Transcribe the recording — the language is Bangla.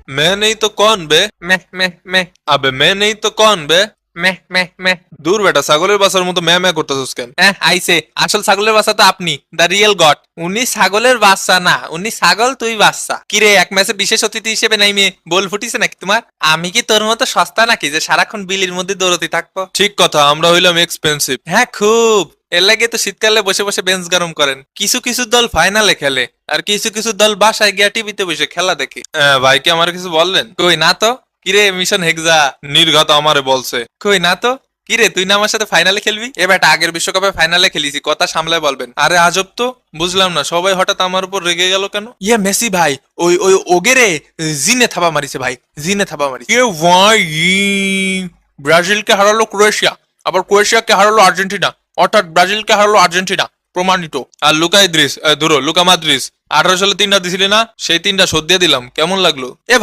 मैं नहीं तो कौन बे? মেহ মেহ মেহ। আবে मैं नहीं तो कौन बे? মেহ মেহ মেহ। দূর বেটা, ছাগলের বাসার মতো ম্যাঁ ম্যাঁ করতেছিস কেন? হ্যাঁ আইছে, আসল ছাগলের বাচ্চা তো আপনি, দা রিয়েল গড। উনি ছাগলের বাচ্চা না, উনি ছাগল, তুই বাচ্চা। কিরে, এক ম্যাচে বিশেষ অতিথি হিসেবে নাইমে বল ফুটিছে নাকি তোমার? আমি কি তোর মতো সস্তা নাকি যে সারাক্ষণ বিলির মধ্যে দৌড়তে থাকবো? ঠিক কথা, আমরা হইলাম এক্সপেন্সিভ। হ্যাঁ খুব। এর লাগে তো শীতকালে বসে বসে বেঞ্চ গরম করেন। কিছু কিছু দল ফাইনালে খেলে, আর কিছু কিছু দল বাসায় গিয়া টিভিতে বসে খেলা দেখে। ভাই কি আমার কিছু বললেন? কই না তো। কিরে মিশন হেক্সা? নির্ঘাত আমারে বলছে। কই না তো। কিরে, তুই না আমার সাথে ফাইনালে খেলবি? এ বেটা, আগের বিশ্বকাপে ফাইনালে খেলিছি, কথা সামলায় বলবেন। আরে আজব তো, বুঝলাম না সবাই হঠাৎ আমার উপর রেগে গেল কেন? ইয়ে মেসি ভাই, ওই ওই ওগেরে জিনে থাবা মারিছে ভাই, জিনে থাবা মারিছে। এ ভাই, ব্রাজিলকে হারালো ক্রোয়েশিয়া, আবার ক্রোয়েশিয়াকে হারালো আর্জেন্টিনা, অর্থাৎ ব্রাজিলকে হারালো আর্জেন্টিনা, প্রমাণিত। আর লুকা ইদ্রিস, ধরো লুকা মাদ্রিস 18 সালে 3টা দিছিলি না, সেই 3টা শোধ দিয়ে দিলাম। কেমন লাগলো? এ